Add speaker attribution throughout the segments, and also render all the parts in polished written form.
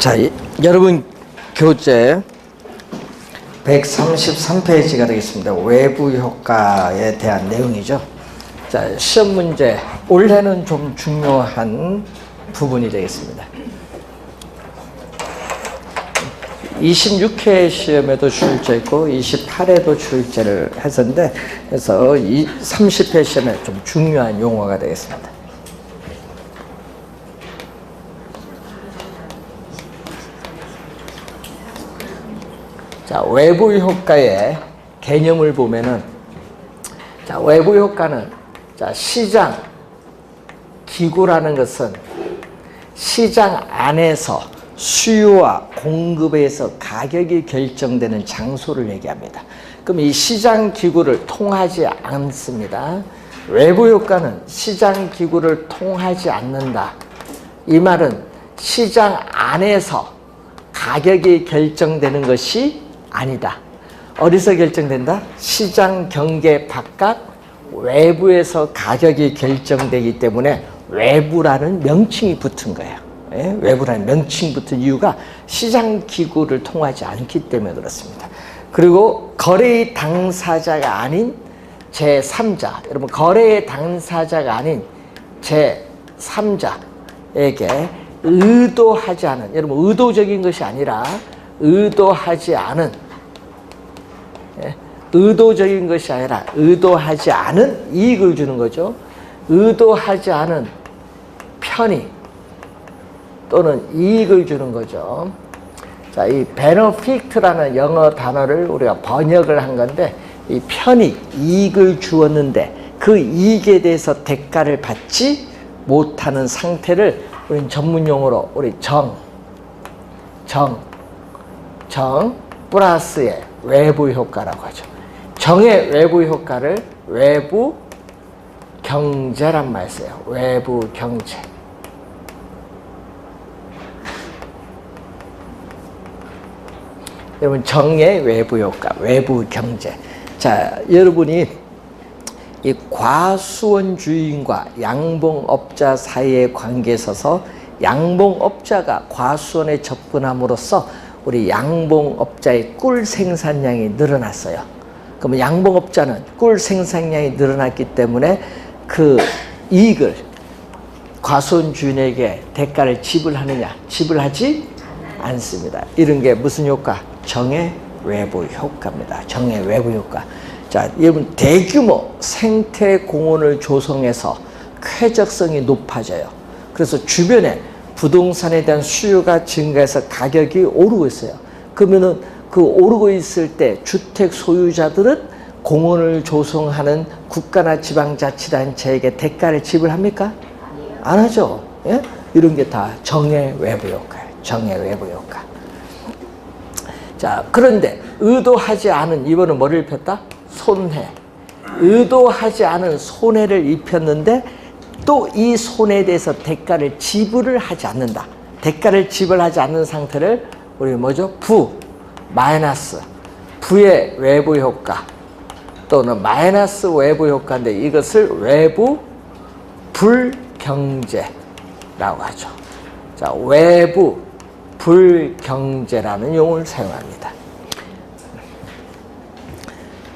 Speaker 1: 자, 여러분 교재 133페이지가 되겠습니다. 외부 효과에 대한 내용이죠. 자, 시험 문제 올해는 좀 중요한 부분이 되겠습니다. 26회 시험에도 출제했고 28회도 출제를 했었는데, 그래서 30회 시험에 좀 중요한 용어가 되겠습니다. 자, 외부 효과의 개념을 보면은, 자, 외부 효과는, 자, 시장 기구라는 것은 시장 안에서 수요와 공급에서 가격이 결정되는 장소를 얘기합니다. 그럼 이 시장 기구를 통하지 않습니다. 외부 효과는 시장 기구를 통하지 않는다. 이 말은 시장 안에서 가격이 결정되는 것이 아니다. 어디서 결정된다? 시장 경계 바깥 외부에서 가격이 결정되기 때문에 외부라는 명칭이 붙은 거예요. 예? 외부라는 명칭이 붙은 이유가 시장 기구를 통하지 않기 때문에 그렇습니다. 그리고 거래의 당사자가 아닌 제3자, 여러분 거래의 당사자가 아닌 제3자에게 의도하지 않은, 여러분 의도적인 것이 아니라 의도하지 않은, 의도적인 것이 아니라 의도하지 않은 이익을 주는 거죠. 의도하지 않은 편의 또는 이익을 주는 거죠. 자, 이 benefit라는 영어 단어를 우리가 번역을 한 건데, 이 편의, 이익을 주었는데 그 이익에 대해서 대가를 받지 못하는 상태를 우리는 전문용어로 우리 정 플러스의 외부 효과라고 하죠. 정의 외부 효과를 외부 경제란 말 써요. 외부 경제. 여러분, 정의 외부 효과, 외부 경제. 자, 여러분이 이 과수원주의인과 양봉업자 사이의 관계에 있어서 양봉업자가 과수원에 접근함으로써 우리 양봉업자의 꿀 생산량이 늘어났어요. 그러면 양봉업자는 꿀 생산량이 늘어났기 때문에 그 이익을 과수원 주인에게 대가를 지불하느냐? 지불하지 않습니다. 이런 게 무슨 효과? 정의 외부 효과입니다. 정의 외부 효과. 자, 여러분 대규모 생태 공원을 조성해서 쾌적성이 높아져요. 그래서 주변에 부동산에 대한 수요가 증가해서 가격이 오르고 있어요. 그러면은 그 오르고 있을 때 주택 소유자들은 공원을 조성하는 국가나 지방자치단체에게 대가를 지불합니까? 안 하죠. 예? 이런 게 다 정의 외부 효과예요. 정의 외부 효과. 자, 그런데 의도하지 않은, 이번은 뭐를 입혔다? 손해. 의도하지 않은 손해를 입혔는데 또 이 손해에 대해서 대가를 지불을 하지 않는다. 대가를 지불하지 않는 상태를 우리 뭐죠? 마이너스. 부의 외부 효과 또는 마이너스 외부 효과인데, 이것을 외부 불경제라고 하죠. 자, 외부 불경제라는 용어를 사용합니다.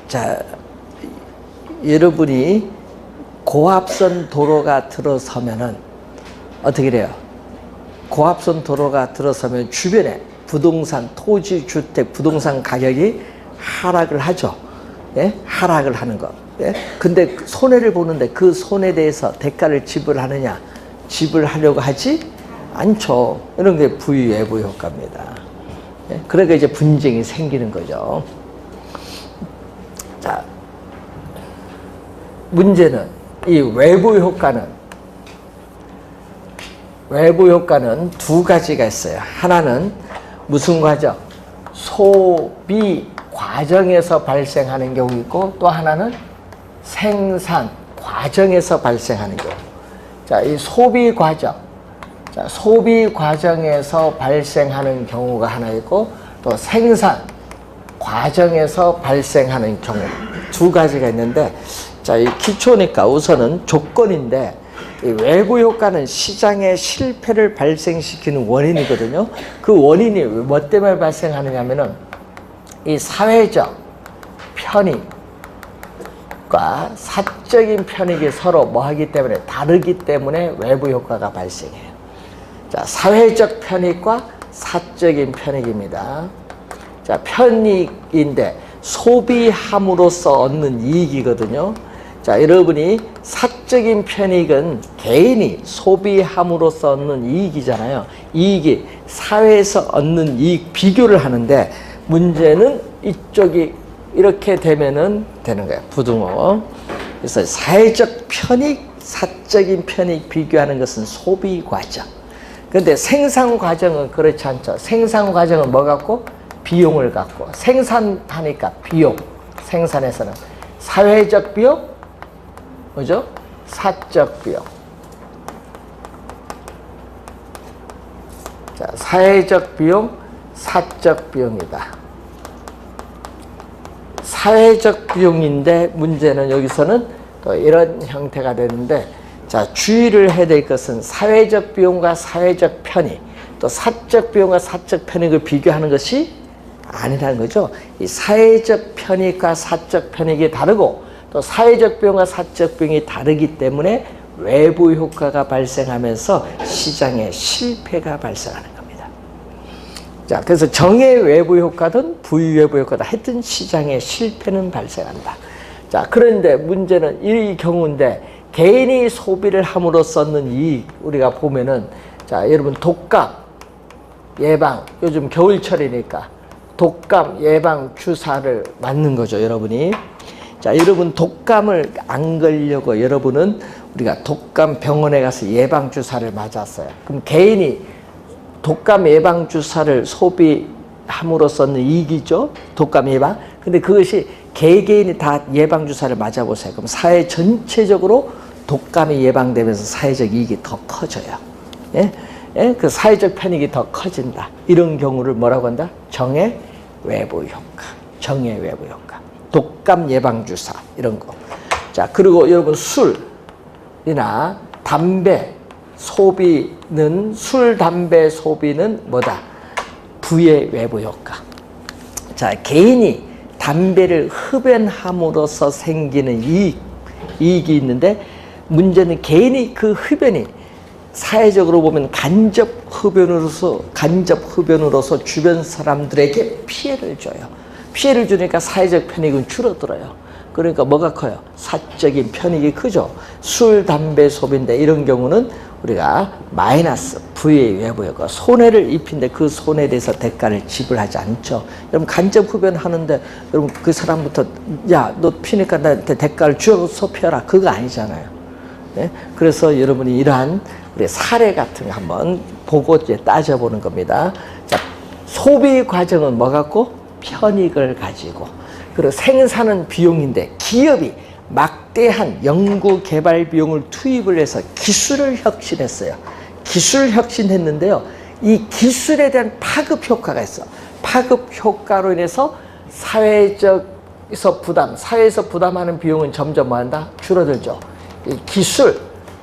Speaker 1: 자, 여러분이 고압선 도로가 들어서면은 어떻게 돼요? 고압선 도로가 들어서면 주변에 부동산, 토지, 주택, 부동산 가격이 하락을 하죠. 예? 하락을 하는 것. 예? 근데 손해를 보는데 그 손해에 대해서 대가를 지불하느냐? 지불하려고 하지 않죠. 이런 게 부의외부 효과입니다. 예? 그러니까 이제 분쟁이 생기는 거죠. 자, 문제는 이 외부 효과는 두 가지가 있어요. 하나는 무슨 과정? 소비 과정에서 발생하는 경우 있고, 또 하나는 생산 과정에서 발생하는 경우. 자, 이 소비 과정. 자, 소비 과정에서 발생하는 경우가 하나 있고, 또 생산 과정에서 발생하는 경우 두 가지가 있는데, 자, 이 기초니까 우선은 조건인데, 이 외부 효과는 시장의 실패를 발생시키는 원인이거든요. 그 원인이 뭐 때문에 발생하느냐면은 이 사회적 편익과 사적인 편익이 서로 뭐 하기 때문에 다르기 때문에 외부 효과가 발생해요. 자, 사회적 편익과 사적인 편익입니다. 자, 편익인데 소비함으로써 얻는 이익이거든요. 자, 여러분이 사적인 편익은 개인이 소비함으로써 얻는 이익이잖아요. 이익이 사회에서 얻는 이익 비교를 하는데 문제는 이쪽이 이렇게 되면은 되는 거예요. 부등호. 그래서 사회적 편익, 사적인 편익 비교하는 것은 소비 과정. 그런데 생산 과정은 그렇지 않죠. 생산 과정은 뭐 갖고? 비용을 갖고. 생산하니까 비용. 생산에서는 사회적 비용, 뭐죠? 사적 비용. 자, 사회적 비용, 사적 비용이다. 사회적 비용인데 문제는 여기서는 또 이런 형태가 되는데, 자, 주의를 해야 될 것은 사회적 비용과 사회적 편익, 또 사적 비용과 사적 편익을 비교하는 것이 아니라는 거죠. 이 사회적 편익과 사적 편익이 다르고 또 사회적 비용과 사적 비용이 다르기 때문에 외부 효과가 발생하면서 시장에 실패가 발생하는 겁니다. 자, 그래서 정의 외부 효과든 부의 외부 효과든 하여튼 시장에 실패는 발생한다. 자, 그런데 문제는 이 경우인데 개인이 소비를 함으로써 얻는 이익, 우리가 보면은, 자, 여러분 독감 예방, 요즘 겨울철이니까 독감 예방 주사를 맞는 거죠, 여러분이. 자, 여러분 독감을 안 걸려고 여러분은 우리가 독감 병원에 가서 예방 주사를 맞았어요. 그럼 개인이 독감 예방 주사를 소비함으로써 얻는 이익이죠, 독감 예방. 근데 그것이 개개인이 다 예방 주사를 맞아보세요. 그럼 사회 전체적으로 독감이 예방되면서 사회적 이익이 더 커져요. 예? 예? 그 사회적 편익이 더 커진다. 이런 경우를 뭐라고 한다? 정의 외부 효과. 정의 외부 효과. 독감 예방주사, 이런 거. 자, 그리고 여러분 술이나 담배 소비는, 술, 담배 소비는 뭐다? 부의 외부 효과. 자, 개인이 담배를 흡연함으로써 생기는 이익이 있는데 문제는 개인이 그 흡연이 사회적으로 보면 간접 흡연으로서 주변 사람들에게 피해를 줘요. 피해를 주니까 사회적 편익은 줄어들어요. 그러니까 뭐가 커요? 사적인 편익이 크죠. 술, 담배 소비인데 이런 경우는 우리가 마이너스, 부의 외부 효과, 손해를 입힌데 그 손해에 대해서 대가를 지불하지 않죠. 여러분 간접 흡연하는데 여러분 그 사람부터 야, 너 피니까 나한테 대가를 주어서 피워라. 그거 아니잖아요. 네? 그래서 여러분이 이러한 우리 사례 같은 거 한번 보고 이제 따져보는 겁니다. 자, 소비 과정은 뭐 갖고? 편익을 가지고. 그리고 생산은 비용인데 기업이 막대한 연구 개발 비용을 투입을 해서 기술을 혁신했어요. 기술 혁신했는데요. 이 기술에 대한 파급 효과가 있어. 파급 효과로 인해서 사회에서 부담하는 비용은 점점 뭐 한다? 줄어들죠. 이 기술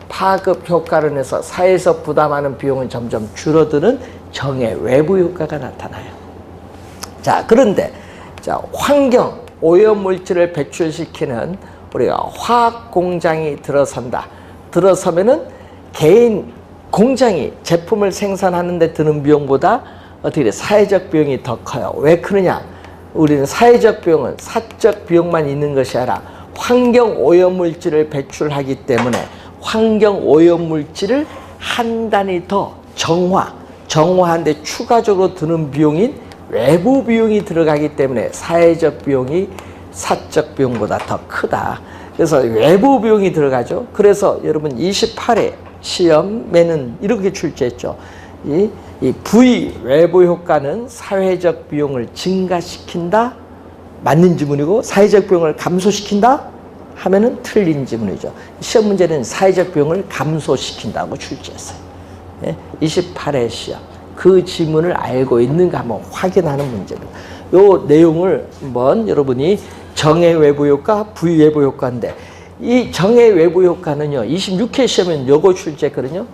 Speaker 1: 파급 효과로 인해서 사회에서 부담하는 비용은 점점 줄어드는 정의 외부 효과가 나타나요. 자, 그런데 자, 환경 오염물질을 배출시키는 우리가 화학 공장이 들어선다. 들어서면은 개인 공장이 제품을 생산하는데 드는 비용보다 어떻게 돼? 사회적 비용이 더 커요. 왜 크느냐? 우리는 사회적 비용은 사적 비용만 있는 것이 아니라 환경 오염물질을 배출하기 때문에 환경 오염물질을 한 단위 더 정화하는데 추가적으로 드는 비용인 외부 비용이 들어가기 때문에 사회적 비용이 사적 비용보다 더 크다. 그래서 외부 비용이 들어가죠. 그래서 여러분 28회 시험에는 이렇게 출제했죠. 이 부의 외부 효과는 사회적 비용을 증가시킨다? 맞는 지문이고 사회적 비용을 감소시킨다? 하면은 틀린 지문이죠. 시험 문제는 사회적 비용을 감소시킨다고 출제했어요. 28회 시험. 그 지문을 알고 있는가 한번 확인하는 문제입니다. 요 내용을 한번 여러분이 정의 외부 효과, 부의 외부 효과인데 이 정의 외부 효과는요, 26회 시험은 요거 출제했거든요.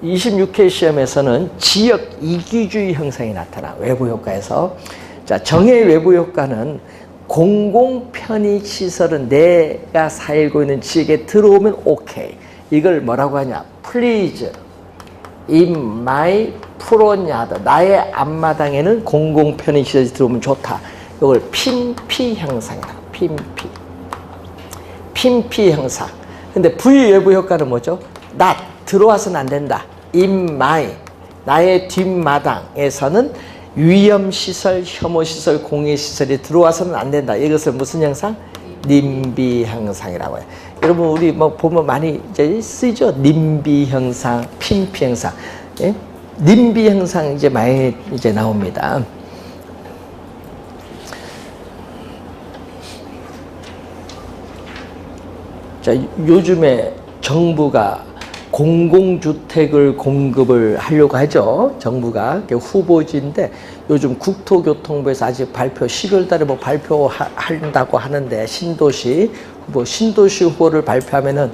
Speaker 1: 26회 시험에서는 지역 이기주의 형상이 나타나, 외부 효과에서. 자, 정의 외부 효과는 공공 편의 시설은 내가 살고 있는 지역에 들어오면 오케이. 이걸 뭐라고 하냐? Please, in my front yard. 나의 앞마당에는 공공 편의 시설이 들어오면 좋다. 이걸 핀피 형상이다. 핀피 형상. 근데 V 외부 효과는 뭐죠? not, 들어와서는 안 된다. in my, 나의 뒷마당에서는 위험시설, 혐오시설, 공해시설이 들어와서는 안 된다. 이것을 무슨 형상? 님비 형상이라고 해요. 여러분, 우리 뭐 보면 많이 이제 쓰죠? 님비 형상, 핀피 형상. 예? 님비 형상 이제 많이 이제 나옵니다. 자, 요즘에 정부가 공공주택을 공급을 하려고 하죠. 정부가 후보지인데 요즘 국토교통부에서 아직 발표 12월 달에 뭐 발표한다고 하는데 신도시 후보를 발표하면은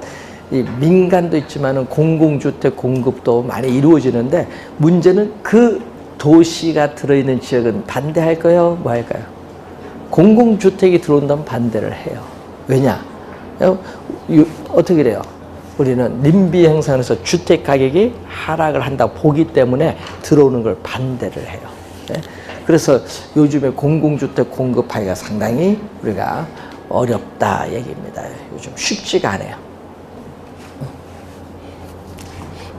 Speaker 1: 이 민간도 있지만은 공공주택 공급도 많이 이루어지는데 문제는 그 도시가 들어있는 지역은 반대할 거예요? 뭐 할까요? 공공주택이 들어온다면 반대를 해요. 왜냐? 어떻게 돼요? 우리는 님비 형상에서 주택 가격이 하락을 한다고 보기 때문에 들어오는 걸 반대를 해요. 네? 그래서 요즘에 공공주택 공급하기가 상당히 우리가 어렵다 얘기입니다. 요즘 쉽지가 않아요.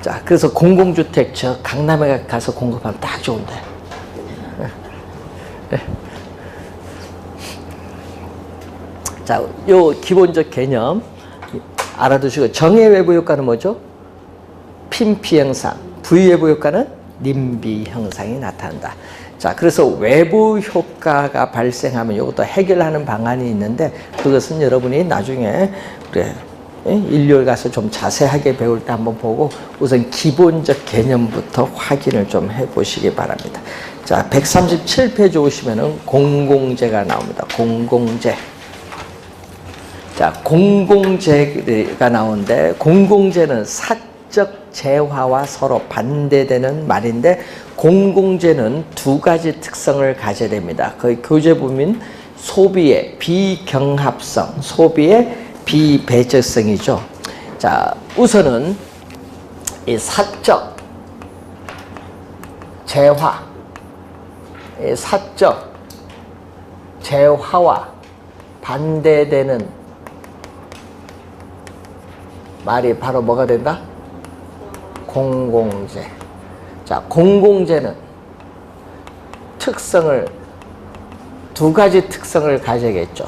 Speaker 1: 자, 그래서 공공주택 저 강남에 가서 공급하면 딱 좋은데. 네. 자, 요 기본적 개념 알아두시고, 정의 외부 효과는 뭐죠? 핀피 형상. V 외부 효과는 님비 형상이 나타난다. 자, 그래서 외부 효과가 발생하면 이것도 해결하는 방안이 있는데 그것은 여러분이 나중에 일요일 가서 좀 자세하게 배울 때 한번 보고 우선 기본적 개념부터 확인을 좀 해보시기 바랍니다. 자, 137페이지 오시면은 공공재가 나옵니다. 공공재. 자, 공공재가 나오는데 공공재는 사적 재화와 서로 반대되는 말인데 공공재는 두 가지 특성을 가져야 됩니다. 거의 교재 보면 소비의 비경합성, 소비의 비배제성이죠. 자, 우선은 이 사적 재화, 이 사적 재화와 반대되는 말이 바로 뭐가 된다? 공공재. 자, 공공재는 두 가지 특성을 가져야겠죠.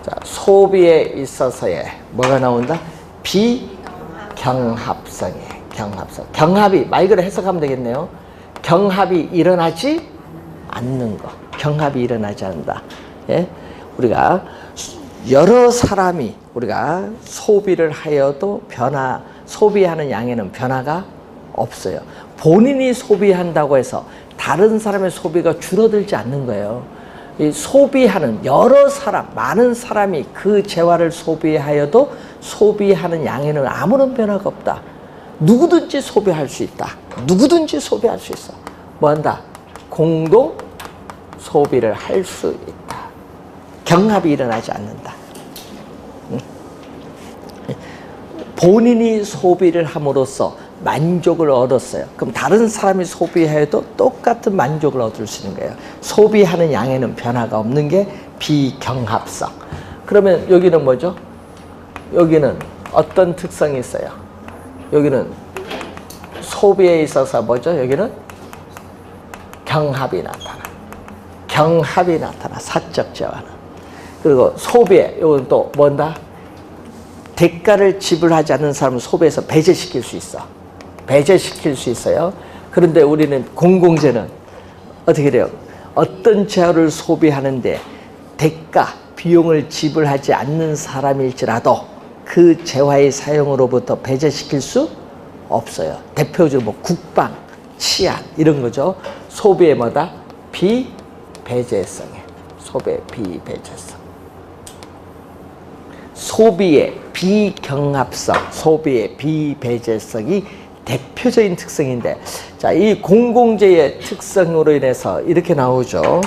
Speaker 1: 자, 소비에 있어서의 뭐가 나온다? 비경합성이에요. 경합성. 경합이 말 그대로 해석하면 되겠네요. 경합이 일어나지 않는 거. 경합이 일어나지 않는다. 예? 우리가 여러 사람이 우리가 소비를 하여도 소비하는 양에는 변화가 없어요. 본인이 소비한다고 해서 다른 사람의 소비가 줄어들지 않는 거예요. 이 소비하는 여러 사람, 많은 사람이 그 재화를 소비하여도 소비하는 양에는 아무런 변화가 없다. 누구든지 소비할 수 있다. 누구든지 소비할 수 있어. 뭐 한다? 공동 소비를 할 수 있다. 경합이 일어나지 않는다. 본인이 소비를 함으로써 만족을 얻었어요. 그럼 다른 사람이 소비해도 똑같은 만족을 얻을 수 있는 거예요. 소비하는 양에는 변화가 없는 게 비경합성. 그러면 여기는 뭐죠? 여기는 어떤 특성이 있어요? 여기는 소비에 있어서 뭐죠? 여기는 경합이 나타나. 경합이 나타나. 사적 재화는. 그리고 소비에 이건 또 뭔다? 대가를 지불하지 않는 사람은 소비에서 배제시킬 수 있어. 배제시킬 수 있어요. 그런데 우리는 공공재는 어떻게 돼요? 어떤 재화를 소비하는데 대가, 비용을 지불하지 않는 사람일지라도 그 재화의 사용으로부터 배제시킬 수 없어요. 대표적으로 뭐 국방, 치안 이런 거죠. 소비의 뭐다? 비배제성에. 소비의 비배제성. 소비의 비경합성, 소비의 비배제성이 대표적인 특성인데, 자, 이 공공재의 특성으로 인해서 이렇게 나오죠.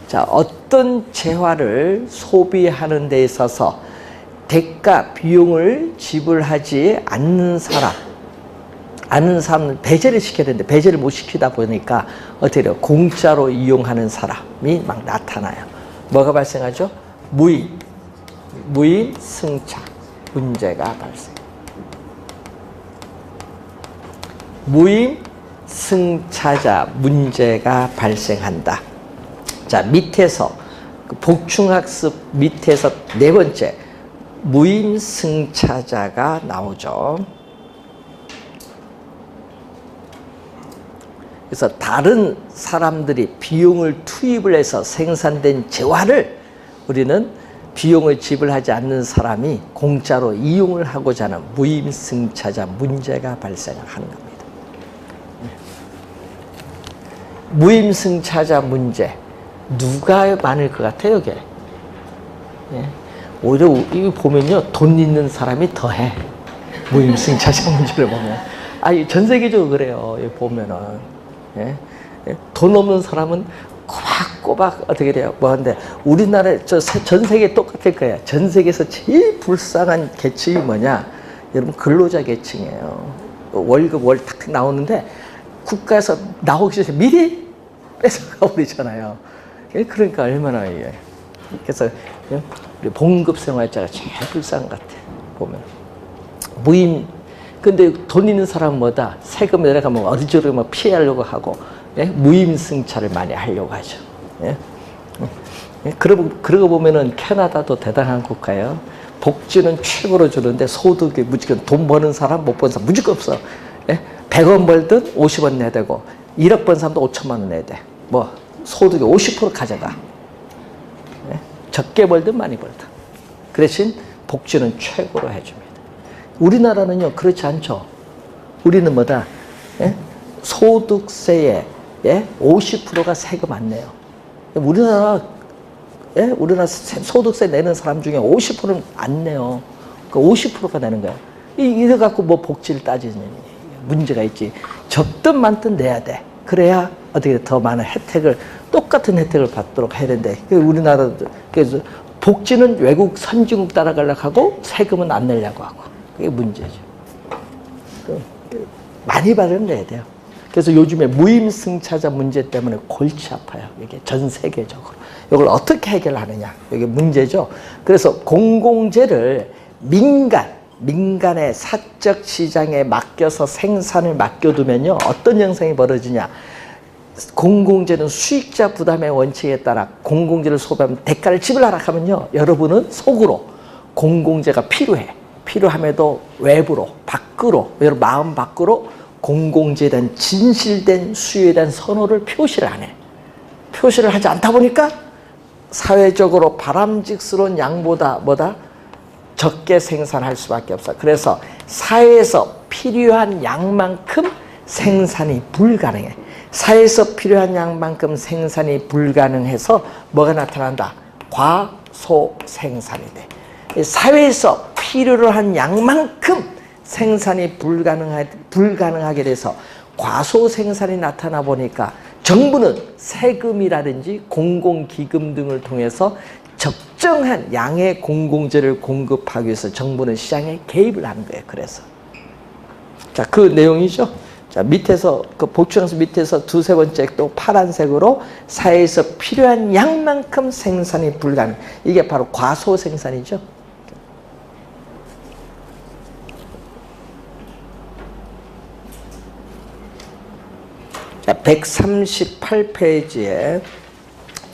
Speaker 1: 자, 어떤 재화를 소비하는 데 있어서 대가 비용을 지불하지 않는 사람은 배제를 시켜야 되는데 배제를 못 시키다 보니까 어떻게 돼요? 공짜로 이용하는 사람이 막 나타나요. 뭐가 발생하죠? 무임 승차 문제가 발생. 무임 승차자 문제가 발생한다. 자, 밑에서 복충학습 밑에서 네 번째 무임 승차자가 나오죠. 그래서 다른 사람들이 비용을 투입을 해서 생산된 재화를 우리는 비용을 지불하지 않는 사람이 공짜로 이용을 하고자 하는 무임승차자 문제가 발생하는 겁니다. 무임승차자 문제, 누가 많을 것 같아요, 이게? 예. 오히려 이거 보면요, 돈 있는 사람이 더해. 무임승차자 문제를 보면. 전 세계적으로 그래요, 여기 보면은. 예? 돈 없는 사람은 꼬박꼬박 어떻게 돼요? 뭐한데 우리나라 전 세계 똑같을 거예요. 전 세계에서 제일 불쌍한 계층이 뭐냐? 여러분 근로자 계층이에요. 월급 탁 나오는데 국가에서 나오기 전에 미리 뺏어가 버리잖아요. 그러니까 얼마나 이게. 그래서 우리 봉급 생활자가 제일 불쌍한 것 같아. 보면 무임. 근데 돈 있는 사람은 뭐다? 세금 내려가면 어디저리 막 피하려고 하고, 예? 무임승차를 많이 하려고 하죠. 예? 그러고 보면은 캐나다도 대단한 국가예요. 복지는 최고로 주는데 소득이 무조건 돈 버는 사람, 못 버는 사람 무조건 없어. 예? 100원 벌든 50원 내야 되고, 1억 번 사람도 5천만 원 내야 돼. 뭐, 소득의 50% 가져가. 예? 적게 벌든 많이 벌든. 그 대신 복지는 최고로 해줍니다. 우리나라는요, 그렇지 않죠. 우리는 뭐다? 예? 소득세의 50%가 세금 안 내요. 우리나라 소득세 내는 사람 중에 50%는 안 내요. 그 50%가 내는 거야. 이래 갖고 뭐 복지를 따지는 문제가 있지. 적든 많든 내야 돼. 그래야 어떻게 더 많은 혜택을, 똑같은 혜택을 받도록 해야 되는데, 우리나라도, 그래서 복지는 외국 선진국 따라가려고 하고 세금은 안 내려고 하고. 그게 문제죠. 많이 받으면 내야 돼요. 그래서 요즘에 무임승차자 문제 때문에 골치 아파요. 이게 전 세계적으로. 이걸 어떻게 해결하느냐. 이게 문제죠. 그래서 공공재를 민간의 사적 시장에 맡겨서 생산을 맡겨두면요. 어떤 현상이 벌어지냐. 공공재는 수익자 부담의 원칙에 따라 공공재를 소비하면 대가를 지불하라 하면요. 여러분은 속으로 공공재가 필요함에도 외부로, 밖으로, 여러분 마음 밖으로 공공재에 대한 진실된 수요에 대한 선호를 표시를 안 해. 표시를 하지 않다 보니까 사회적으로 바람직스러운 양보다 적게 생산할 수밖에 없어. 그래서 사회에서 필요한 양만큼 생산이 불가능해. 사회에서 필요한 양만큼 생산이 불가능해서 뭐가 나타난다? 과소생산이 돼. 사회에서 필요로 한 양만큼 생산이 불가능하게 돼서 과소생산이 나타나 보니까 정부는 세금이라든지 공공기금 등을 통해서 적정한 양의 공공재를 공급하기 위해서 정부는 시장에 개입을 하는 거예요. 그래서 자, 그 내용이죠. 자, 밑에서 그 복충학습 밑에서 두세 번째 또 파란색으로 사회에서 필요한 양만큼 생산이 불가능. 이게 바로 과소생산이죠. 자, 138페이지에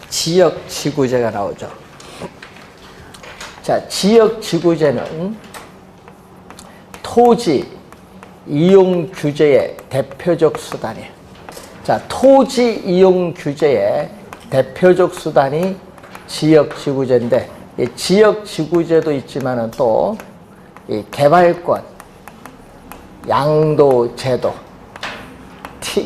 Speaker 1: 지역지구제가 나오죠. 자, 지역지구제는 토지 이용 규제의 대표적 수단이에요. 자, 토지 이용 규제의 대표적 수단이 지역지구제인데, 이 지역지구제도 있지만은 또 이 개발권, 양도제도,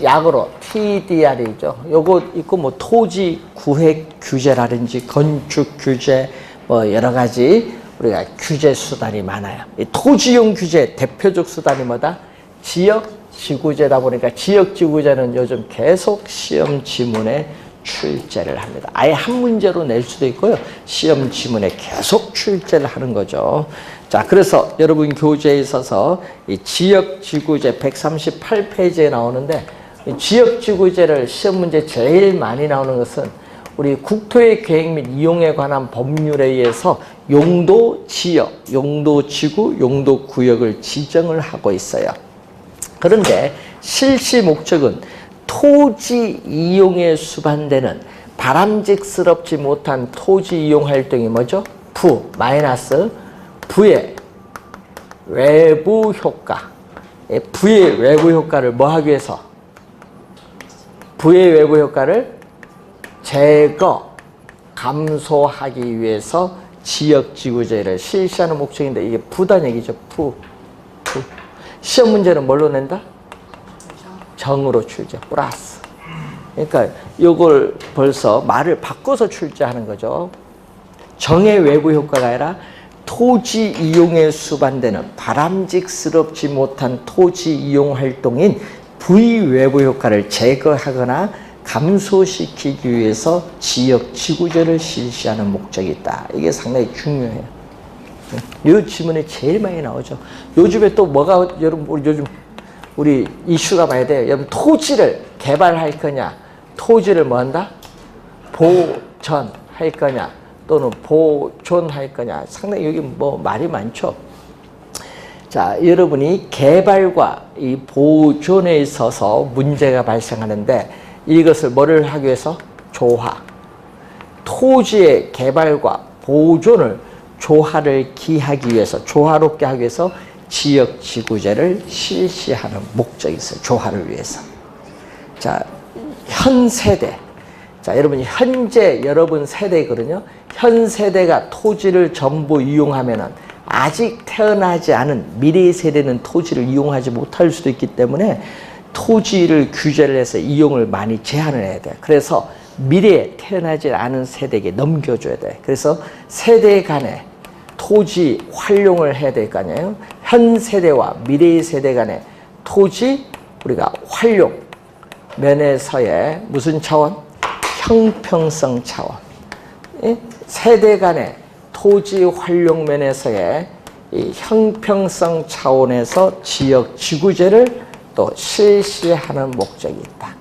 Speaker 1: 약으로 TDR이죠. 요거 있고 뭐 토지 구획 규제라든지 건축 규제 뭐 여러 가지 우리가 규제 수단이 많아요. 이 토지용 규제 대표적 수단이 뭐다? 지역 지구제다 보니까 지역 지구제는 요즘 계속 시험 지문에 출제를 합니다. 아예 한 문제로 낼 수도 있고요. 시험 지문에 계속 출제를 하는 거죠. 자, 그래서 여러분 교재에 있어서 이 지역 지구제 138페이지에 나오는데 이 지역 지구제를 시험 문제 제일 많이 나오는 것은 우리 국토의 계획 및 이용에 관한 법률에 의해서 용도 지역, 용도 지구, 용도 구역을 지정을 하고 있어요. 그런데 실시 목적은 토지 이용에 수반되는 바람직스럽지 못한 토지 이용 활동이 뭐죠? 부, 마이너스 부의 외부 효과. 부의 외부 효과를 뭐 하기 위해서? 부의 외부 효과를 제거, 감소하기 위해서 지역지구제를 실시하는 목적인데 이게 부단 얘기죠. 부. 시험 문제는 뭘로 낸다? 정으로 출제, 플러스. 그러니까 이걸 벌써 말을 바꿔서 출제하는 거죠. 정의 외부 효과가 아니라 토지 이용에 수반되는 바람직스럽지 못한 토지 이용 활동인 부의 외부 효과를 제거하거나 감소시키기 위해서 지역 지구제를 실시하는 목적이 있다. 이게 상당히 중요해요. 이 지문에 제일 많이 나오죠. 요즘에 또 뭐가 여러분 우리 이슈가 많이 돼요. 여러분 토지를 개발할 거냐, 토지를 뭐 한다? 보전할 거냐, 또는 보존할 거냐. 상당히 여기 뭐 말이 많죠. 자, 여러분이 개발과 이 보존에 있어서 문제가 발생하는데 이것을 뭐를 하기 위해서? 조화. 토지의 개발과 보존을 조화를 기하기 위해서, 조화롭게 하기 위해서 지역 지구제를 실시하는 목적이 있어요. 조화를 위해서. 자, 현 세대. 자, 여러분이 현재 여러분 세대거든요. 현 세대가 토지를 전부 이용하면은 아직 태어나지 않은 미래 세대는 토지를 이용하지 못할 수도 있기 때문에 토지를 규제를 해서 이용을 많이 제한을 해야 돼. 그래서 미래에 태어나지 않은 세대에게 넘겨줘야 돼. 그래서 세대 간에 토지 활용을 해야 될 거 아니에요. 현 세대와 미래 세대 간의 토지 우리가 활용 면에서의 무슨 차원? 형평성 차원. 세대 간의 토지 활용 면에서의 이 형평성 차원에서 지역 지구제를 또 실시하는 목적이 있다.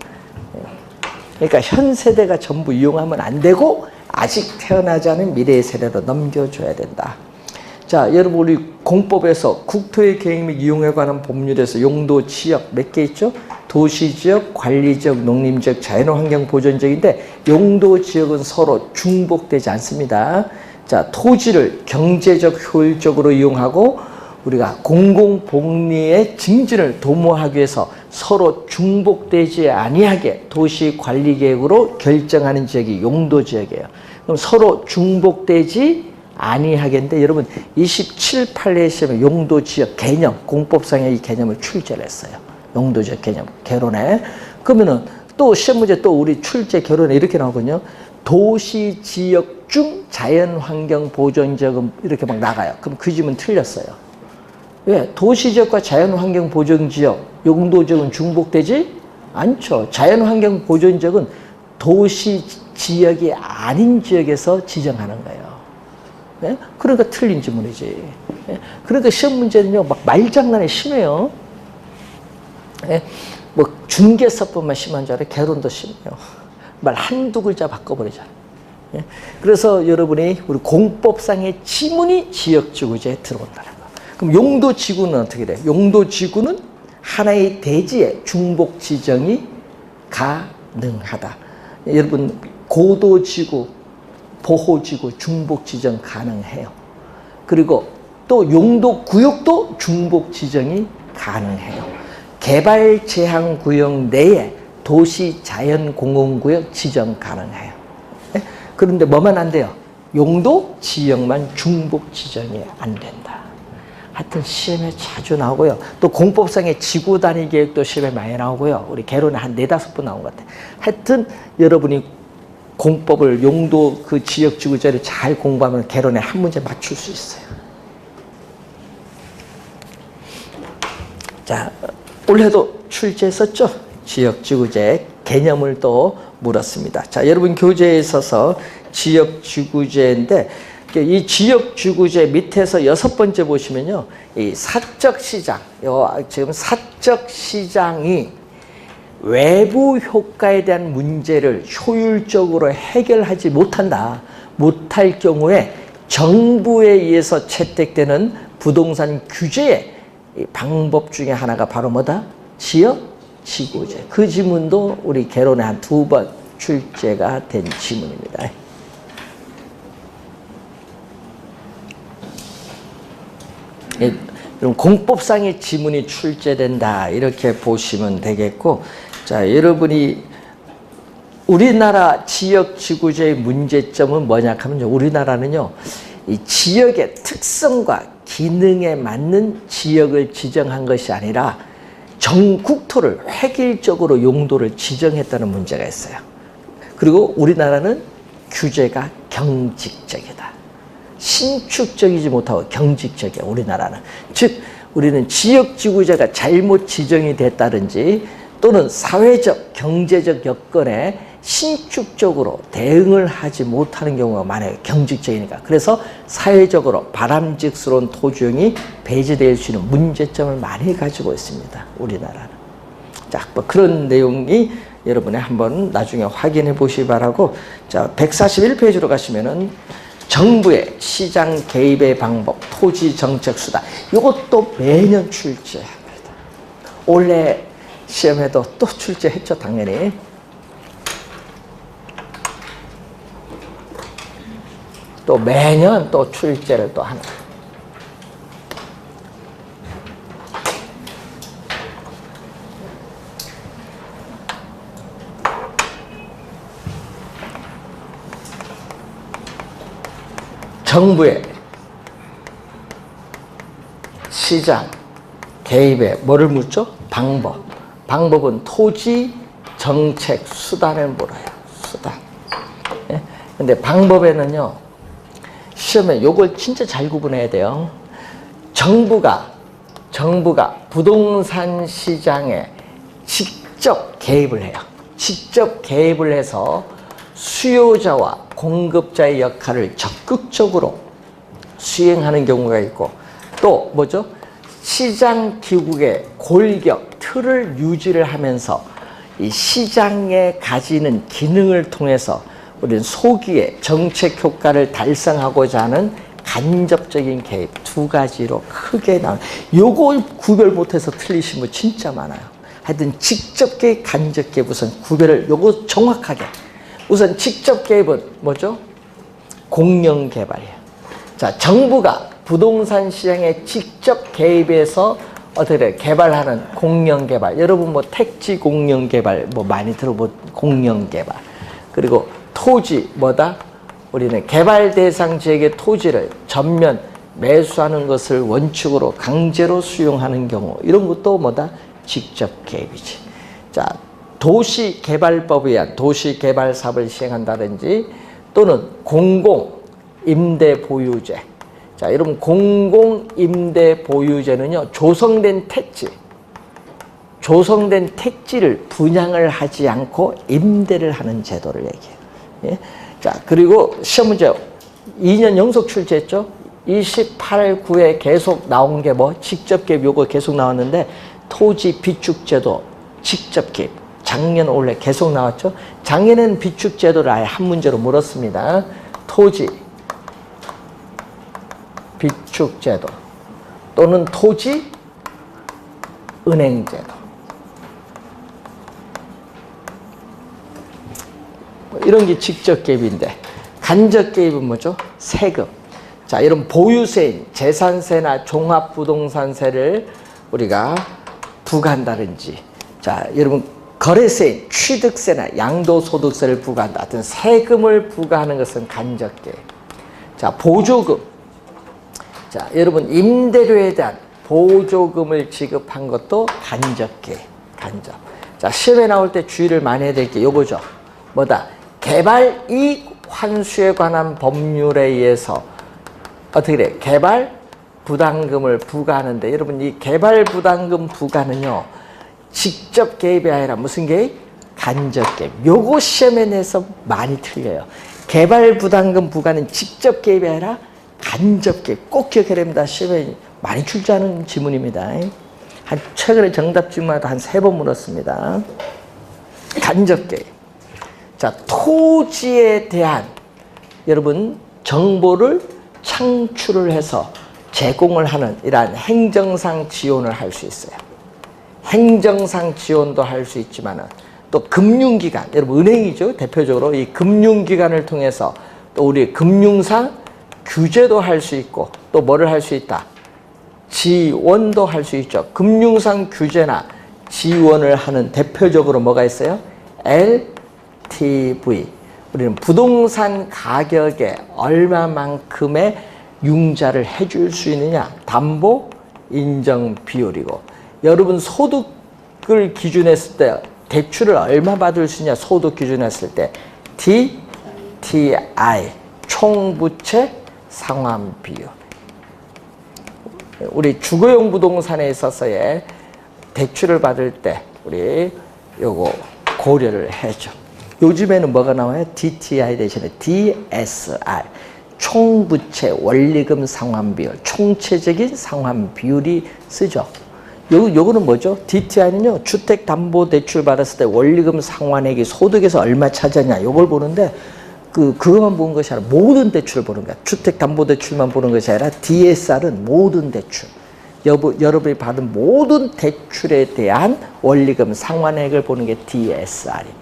Speaker 1: 그러니까 현 세대가 전부 이용하면 안 되고 아직 태어나지 않은 미래의 세대로 넘겨줘야 된다. 자, 여러분 우리 공법에서 국토의 계획 및 이용에 관한 법률에서 용도 지역 몇 개 있죠? 도시지역, 관리지역, 농림지역, 자연환경보전지역인데 용도 지역은 서로 중복되지 않습니다. 자, 토지를 경제적 효율적으로 이용하고 우리가 공공복리의 증진을 도모하기 위해서 서로 중복되지 아니하게 도시관리계획으로 결정하는 지역이 용도지역이에요. 그럼 서로 중복되지 아니하겠는데 여러분 27, 8회 시험에 용도지역 개념, 공법상의 이 개념을 출제를 했어요. 용도지역 개념, 개론에. 그러면은 또 시험 문제 또 우리 출제 개론에 이렇게 나오거든요. 도시지역 중 자연환경보전지역은 이렇게 막 나가요. 그럼 그 질문 틀렸어요. 왜? 도시지역과 자연환경보전지역, 용도지역은 중복되지 않죠. 자연환경보전지역은 도시지역이 아닌 지역에서 지정하는 거예요. 네? 그러니까 틀린 지문이지. 네? 그러니까 시험 문제는요, 막 말장난이 심해요. 네? 뭐 중개사법만 심한 줄 알아요? 개론도 심해요. 말 한두 글자 바꿔버리잖아요. 네? 그래서 여러분이 우리 공법상의 지문이 지역지구제에 들어온다는 거예요. 그럼 용도지구는 어떻게 돼요? 용도지구는 하나의 대지의 중복 지정이 가능하다. 여러분 고도지구, 보호지구 중복 지정 가능해요. 그리고 또 용도구역도 중복 지정이 가능해요. 개발 제한 구역 내에 도시 자연 공공구역 지정 가능해요. 네? 그런데 뭐만 안 돼요? 용도 지역만 중복 지정이 안 된다. 하여튼 시험에 자주 나오고요. 또 공법상의 지구 단위 계획도 시험에 많이 나오고요. 우리 개론에 한 4-5번 나온 것 같아요. 하여튼 여러분이 공법을 용도 그 지역 지구제를 잘 공부하면 개론에 한 문제 맞출 수 있어요. 자, 올해도 출제했었죠? 지역 지구제 개념을 또 물었습니다. 자, 여러분 교재에 있어서 지역 지구제인데 이 지역 지구제 밑에서 6번째 보시면요. 이 사적 시장, 지금 사적 시장이 외부 효과에 대한 문제를 효율적으로 해결하지 못할 경우에 정부에 의해서 채택되는 부동산 규제의 방법 중에 하나가 바로 뭐다? 지역 지구제. 그 지문도 우리 개론에 한 2번 출제가 된 지문입니다. 공법상의 지문이 출제된다 이렇게 보시면 되겠고, 자, 여러분이 우리나라 지역 지구제의 문제점은 뭐냐 하면요, 우리나라는요 이 지역의 특성과 기능에 맞는 지역을 지정한 것이 아니라 전국토를 획일적으로 용도를 지정했다는 문제가 있어요. 그리고 우리나라는 규제가 경직적이다. 신축적이지 못하고 경직적이야, 우리나라는. 즉, 우리는 지역지구제가 잘못 지정이 됐다든지 또는 사회적, 경제적 여건에 신축적으로 대응을 하지 못하는 경우가 많아요. 경직적이니까. 그래서 사회적으로 바람직스러운 토지용이 배제될 수 있는 문제점을 많이 가지고 있습니다, 우리나라는. 자, 뭐 그런 내용이 여러분이 한번 나중에 확인해 보시기 바라고, 자, 141페이지로 가시면은 정부의 시장 개입의 방법, 토지 정책 수단, 이것도 매년 출제합니다. 올해 시험에도 또 출제했죠, 당연히. 또 매년 또 출제를 또 하는. 정부의 시장 개입에 뭐를 묻죠? 방법. 방법은 토지 정책 수단을 물어요. 수단. 예? 근데 방법에는요, 시험에 요걸 진짜 잘 구분해야 돼요. 정부가 부동산 시장에 직접 개입을 해요. 직접 개입을 해서 수요자와 공급자의 역할을 적극적으로 수행하는 경우가 있고, 또 뭐죠? 시장 기국의 골격, 틀을 유지를 하면서 이 시장에 가지는 기능을 통해서 우리는 소기의 정책 효과를 달성하고자 하는 간접적인 개입, 두 가지로 크게 나와요. 요거 구별 못해서 틀리신 분 진짜 많아요. 하여튼 직접 개입, 간접 개입 우선 구별을 요거 정확하게. 우선 직접 개입은 뭐죠? 공영개발이에요. 자, 정부가 부동산 시장에 직접 개입해서 어떻게 개발하는 공영개발. 여러분 뭐 택지 공영개발 뭐 많이 들어본 공영개발. 그리고 토지 뭐다? 우리는 개발 대상 지역의 토지를 전면 매수하는 것을 원칙으로 강제로 수용하는 경우, 이런 것도 뭐다? 직접 개입이지. 자, 도시개발법에 의한 도시개발사업을 시행한다든지 또는 공공임대보유제. 자, 여러분 공공임대보유제는요, 조성된 택지를 분양을 하지 않고 임대를 하는 제도를 얘기해요. 예? 자, 그리고 시험 문제 2년 연속 출제했죠. 28, 9에 계속 나온 게 뭐? 직접 개입, 요거 계속 나왔는데, 토지 비축제도 직접 개입. 작년, 올해 계속 나왔죠. 작년에는 비축제도를 아예 한 문제로 물었습니다. 토지 비축제도 또는 토지 은행제도. 이런 게 직접 개입인데, 간접 개입은 뭐죠? 세금. 자, 이런 보유세인 재산세나 종합부동산세를 우리가 부과한다든지, 자, 여러분 거래세인 취득세나 양도소득세를 부과한다. 하여튼 세금을 부과하는 것은 간접 개입. 자, 보조금. 자, 여러분 임대료에 대한 보조금을 지급한 것도 간접 개입. 간접. 자, 시험에 나올 때 주의를 많이 해야 될 게 요거죠. 뭐다? 개발 이익 환수에 관한 법률에 의해서 어떻게 돼? 개발 부담금을 부과하는데, 여러분 이 개발 부담금 부과는요 직접 개입이 아니라 무슨 개입? 간접 개입. 요거 시험에 내서 많이 틀려요. 개발 부담금 부과는 직접 개입이 아니라 간접 개입. 꼭 기억해야 됩니다. 시험에 많이 출제하는 지문입니다. 한 최근에 정답 지문마다 한 3번 물었습니다. 간접 개입. 자, 토지에 대한 여러분 정보를 창출을 해서 제공을 하는 이러한 행정상 지원을 할 수 있어요. 행정상 지원도 할 수 있지만은 또 금융기관, 여러분 은행이죠. 대표적으로 이 금융기관을 통해서 또 우리 금융상 규제도 할 수 있고 또 뭐를 할 수 있다? 지원도 할 수 있죠. 금융상 규제나 지원을 하는 대표적으로 뭐가 있어요? LTV. 우리는 부동산 가격에 얼마만큼의 융자를 해줄 수 있느냐? 담보 인정 비율이고, 여러분 소득을 기준했을 때 대출을 얼마 받을 수 있냐? 소득 기준했을 때 DTI 총부채 상환 비율. 우리 주거용 부동산에 있어서의 대출을 받을 때 우리 요거 고려를 해죠. 요즘에는 뭐가 나와요? DTI 대신에 DSR 총부채 원리금 상환 비율, 총체적인 상환 비율이 쓰죠. 요거는 뭐죠? DTI는요, 주택담보대출 받았을 때 원리금 상환액이 소득에서 얼마 차지하냐, 요걸 보는데, 그것만 보는 것이 아니라 모든 대출을 보는 거야. 주택담보대출만 보는 것이 아니라 DSR은 모든 대출. 여러분이 받은 모든 대출에 대한 원리금 상환액을 보는 게 DSR입니다.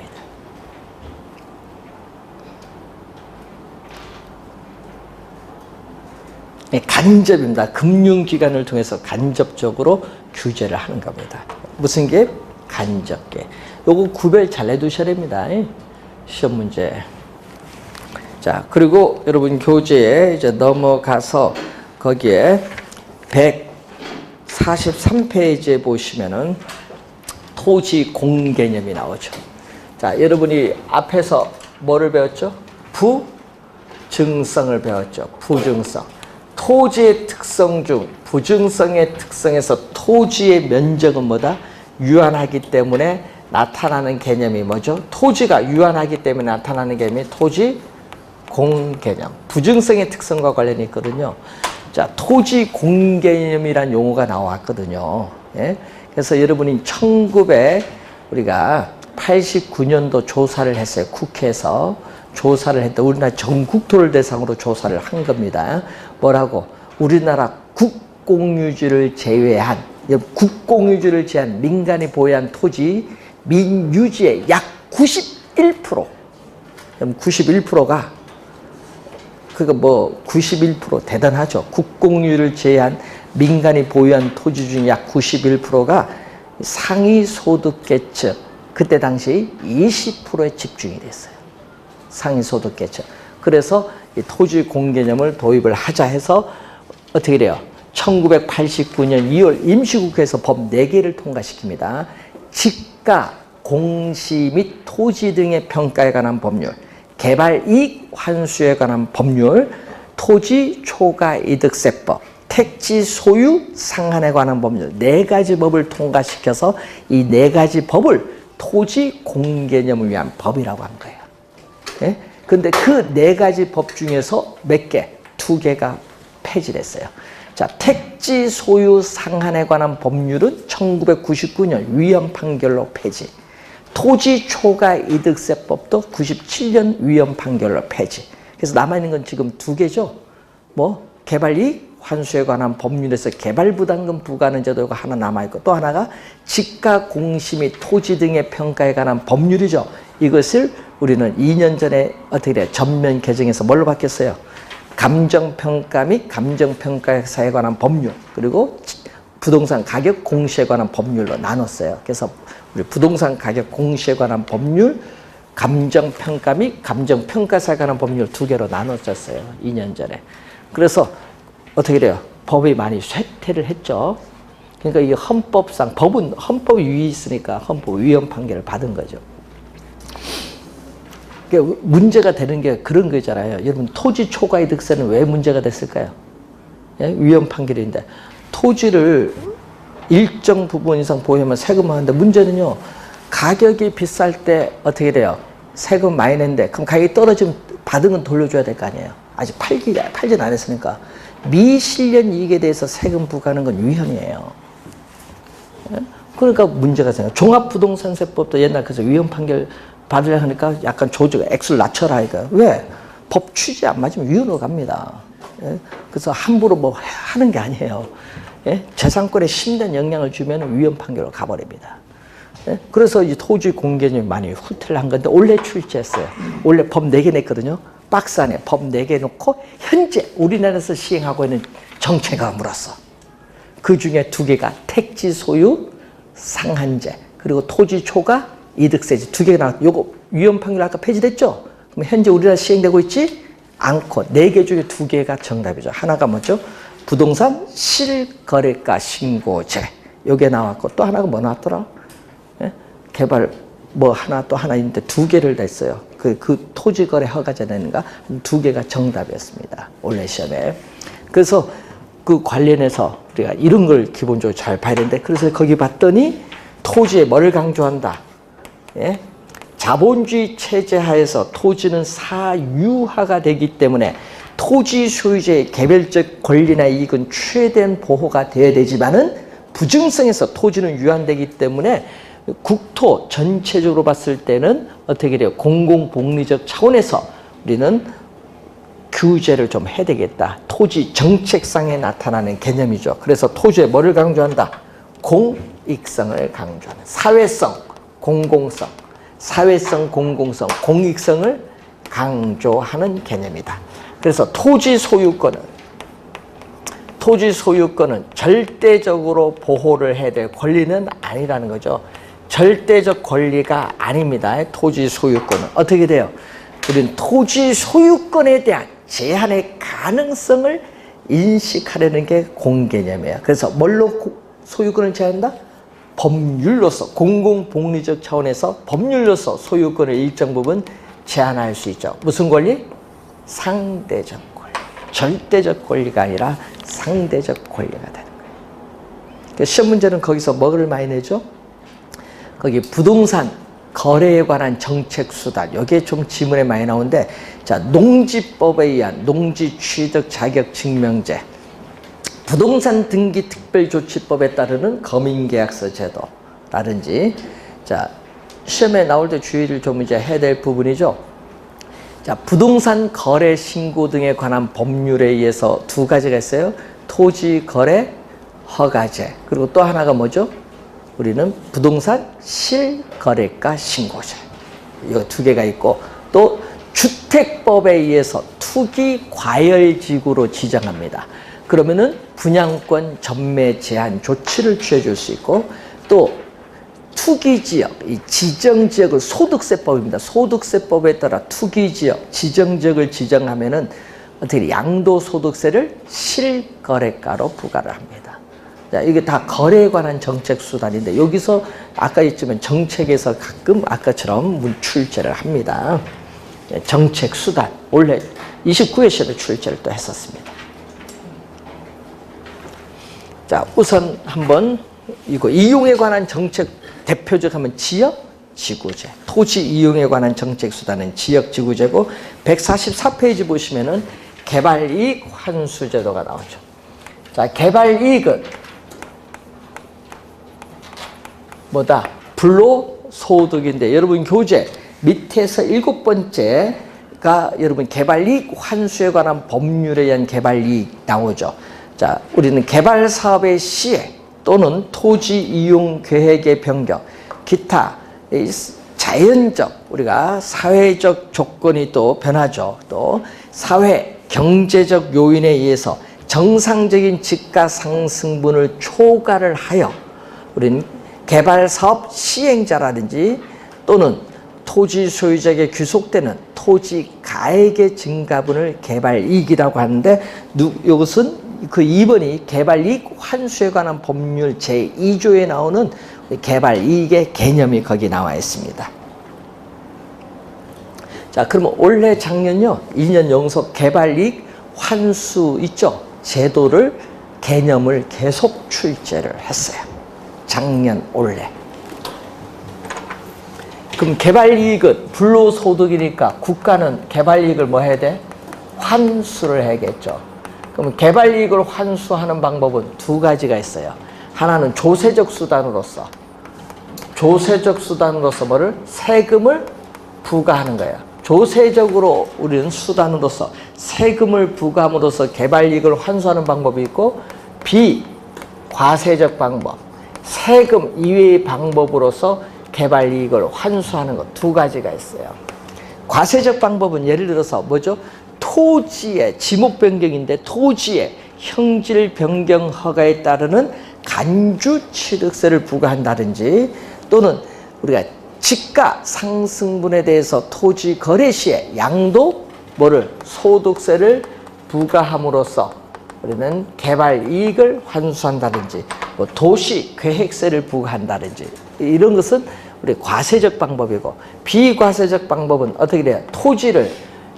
Speaker 1: 간접입니다. 금융기관을 통해서 간접적으로 규제를 하는 겁니다. 무슨 게? 간접계. 요거 구별 잘 해두셔야 됩니다. 시험 문제. 자, 그리고 여러분 교재에 이제 넘어가서 거기에 143페이지에 보시면은 토지 공개념이 나오죠. 자, 여러분이 앞에서 뭐를 배웠죠? 부증성을 배웠죠. 부증성. 토지의 특성 중 부증성의 특성에서 토지의 면적은 뭐다? 유한하기 때문에 나타나는 개념이 뭐죠? 토지가 유한하기 때문에 나타나는 개념이 토지 공개념. 부증성의 특성과 관련이 있거든요. 자, 토지 공개념이란 용어가 나왔거든요. 예? 그래서 여러분이 우리가 89년도 조사를 했어요. 국회에서 조사를 했다. 우리나라 전국토를 대상으로 조사를 한 겁니다. 뭐라고? 우리나라 국공유지를 제외한 민간이 보유한 토지 민유지의 약 91%. 91%가 그거 뭐 91% 대단하죠. 국공유를 제외한 민간이 보유한 토지 중 약 91%가 상위 소득계층, 그때 당시 20%에 집중이 됐어요. 상위 소득계층. 그래서 이 토지 공개념을 도입을 하자 해서 어떻게 돼요? 1989년 2월 임시국회에서 법 4개를 통과시킵니다. 지가, 공시 및 토지 등의 평가에 관한 법률, 개발 이익 환수에 관한 법률, 토지 초과 이득세법, 택지 소유 상한에 관한 법률 4가지 법을 통과시켜서 이 4가지 법을 토지 공개념을 위한 법이라고 한 거예요. 예? 근데 그 4가지 법 중에서 몇 개? 2개가 폐지됐어요. 자, 택지 소유 상한에 관한 법률은 1999년 위헌 판결로 폐지. 토지 초과 이득세법도 97년 위헌 판결로 폐지. 그래서 남아있는 건 지금 2개죠. 뭐 개발이익 환수에 관한 법률에서 개발부담금 부과하는 제도가 하나 남아있고, 또 하나가 지가 공시 및 토지 등의 평가에 관한 법률이죠. 이것을 우리는 2년 전에 어떻게 돼요? 전면 개정해서 뭘로 바뀌었어요? 감정평가 및 감정평가사에 관한 법률, 그리고 부동산 가격 공시에 관한 법률로 나눴어요. 그래서 우리 부동산 가격 공시에 관한 법률, 감정평가 및 감정평가사에 관한 법률 2개로 나눠졌어요. 2년 전에. 그래서 어떻게 돼요? 법이 많이 쇠퇴를 했죠. 그러니까 이 헌법상, 헌법이 위에 있으니까 헌법 위헌 판결을 받은 거죠. 문제가 되는 게 그런 거잖아요. 여러분 토지 초과이득세는 왜 문제가 됐을까요? 예? 위헌 판결인데 토지를 일정 부분 이상 보유하면 세금하는데 문제는요. 가격이 비쌀 때 어떻게 돼요? 세금 많이 낸데 그럼 가격이 떨어지면 받은 건 돌려줘야 될 거 아니에요. 아직 팔진 않았으니까 미실현 이익에 대해서 세금 부과하는 건 위헌이에요. 예? 그러니까 문제가 생겨요. 종합부동산세법도 옛날 그래서 위헌 판결 받으려 하니까 약간 액수를 낮춰라 이거. 왜? 법 취지 안 맞으면 위헌으로 갑니다. 예? 그래서 함부로 뭐 하는 게 아니에요. 예? 재산권에 심된 영향을 주면 위헌 판결로 가버립니다. 예? 그래서 이 토지 공개념이 많이 후퇴를 한 건데 원래 출제했어요. 원래 법 4개 냈거든요. 박스 안에 법 4개 놓고 현재 우리나라에서 시행하고 있는 정책을 물었어. 그 중에 2개가 택지 소유 상한제 그리고 토지 초과 이득세제 2개가 나왔고 요거 위헌 판결 아까 폐지됐죠? 그럼 현재 우리나라 시행되고 있지 않고 4개 중에 2개가 정답이죠. 하나가 뭐죠? 부동산 실거래가 신고제 요게 나왔고 또 하나가 뭐 나왔더라? 예? 개발 뭐 하나 또 하나 있는데 2개를 냈어요. 그 토지거래 허가제 내는가 2개가 정답이었습니다. 원래 시험에. 그래서 그 관련해서 우리가 이런 걸 기본적으로 잘 봐야 되는데 그래서 거기 봤더니 토지에 뭘 강조한다. 예? 자본주의 체제 하에서 토지는 사유화가 되기 때문에 토지 소유자의 개별적 권리나 이익은 최대한 보호가 되어야 되지만은 부증성에서 토지는 유한되기 때문에 국토 전체적으로 봤을 때는 어떻게 돼요? 공공복리적 차원에서 우리는 규제를 좀 해야 되겠다. 토지 정책상에 나타나는 개념이죠. 그래서 토지에 뭐를 강조한다? 공익성을 강조하는 사회성, 공공성, 사회성, 공공성, 공익성을 강조하는 개념이다. 그래서 토지 소유권은 절대적으로 보호를 해야 될 권리는 아니라는 거죠. 절대적 권리가 아닙니다. 토지 소유권은 어떻게 돼요? 우리는 토지 소유권에 대한 제한의 가능성을 인식하려는 게 공개념이에요. 그래서 뭘로 소유권을 제한한다? 법률로서 공공복리적 차원에서 법률로서 소유권을 일정 부분 제한할 수 있죠. 무슨 권리? 상대적 권리. 절대적 권리가 아니라 상대적 권리가 되는 거예요. 시험 문제는 거기서 뭐를 많이 내죠? 거기 부동산 거래에 관한 정책 수단 여기에 좀 지문에 많이 나오는데 자 농지법에 의한 농지 취득 자격 증명제 부동산 등기 특별조치법에 따르는 검인계약서 제도라든지 자 시험에 나올 때 주의를 좀 이제 해야 될 부분이죠. 자 부동산 거래 신고 등에 관한 법률에 의해서 2가지가 있어요. 토지 거래 허가제 그리고 또 하나가 뭐죠? 우리는 부동산 실거래가 신고제 이거 2개가 있고 또 주택법에 의해서 투기 과열지구로 지정합니다. 그러면은 분양권 전매 제한 조치를 취해줄 수 있고 또 투기지역, 이 지정지역을 소득세법입니다. 소득세법에 따라 투기지역, 지정지역을 지정하면은 어떻게 양도소득세를 실거래가로 부과를 합니다. 자, 이게 다 거래에 관한 정책 수단인데 여기서 아까 있지만 정책에서 가끔 아까처럼 출제를 합니다. 정책 수단 원래 29회 시험에 출제를 또 했었습니다. 자, 우선 한번 이거 이용에 관한 정책 대표적 하면 지역 지구제. 토지 이용에 관한 정책 수단은 지역 지구제고 144페이지 보시면은 개발이익 환수제도가 나오죠. 자, 개발이익은 뭐다? 불로소득인데 여러분 교재 밑에서 7번째가 여러분 개발이익 환수에 관한 법률에 의한 개발이익 나오죠. 자, 우리는 개발사업의 시행 또는 토지 이용 계획의 변경, 기타 자연적 우리가 사회적 조건이 또 변하죠. 또 사회 경제적 요인에 의해서 정상적인 집가 상승분을 초과를 하여 우리는 개발사업 시행자라든지 또는 토지 소유자에게 귀속되는 토지 가액의 증가분을 개발이익이라고 하는데 이것은 그 2번이 개발이익 환수에 관한 법률 제2조에 나오는 개발이익의 개념이 거기 나와 있습니다. 자, 그러면 올해 작년요, 2년 연속 개발이익 환수 있죠? 제도를, 개념을 계속 출제를 했어요. 작년, 올해. 그럼 개발이익은 불로소득이니까 국가는 개발이익을 뭐 해야 돼? 환수를 해야겠죠. 그럼 개발이익을 환수하는 방법은 두 가지가 있어요. 하나는 조세적 수단으로서 뭐를? 세금을 부과하는 거예요. 조세적으로 우리는 수단으로서 세금을 부과함으로써 개발이익을 환수하는 방법이 있고, 비과세적 방법, 세금 이외의 방법으로서 개발이익을 환수하는 것, 두 가지가 있어요. 과세적 방법은 예를 들어서 뭐죠? 토지의 지목 변경인데 토지의 형질 변경 허가에 따르는 간주취득세를 부과한다든지, 또는 우리가 지가 상승분에 대해서 토지 거래 시에 양도 뭐를? 소득세를 부과함으로써 우리는 개발 이익을 환수한다든지, 뭐 도시 계획세를 부과한다든지, 이런 것은 우리 과세적 방법이고, 비과세적 방법은 어떻게 돼요? 토지를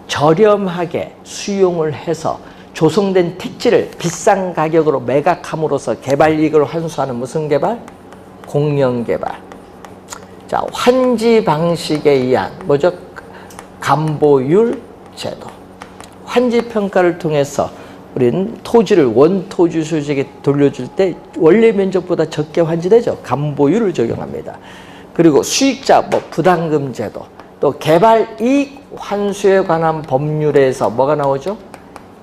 Speaker 1: 저렴하게 수용을 해서 조성된 택지를 비싼 가격으로 매각함으로써 개발 이익을 환수하는 무슨 개발? 공영 개발. 자, 환지 방식에 의한 뭐죠? 감보율 제도. 환지 평가를 통해서 우리는 토지를 원토지 수익에 돌려줄 때 원래 면적보다 적게 환지되죠. 감보율을 적용합니다. 그리고 수익자 부담금 제도, 또 개발 이익 환수에 관한 법률에서 뭐가 나오죠?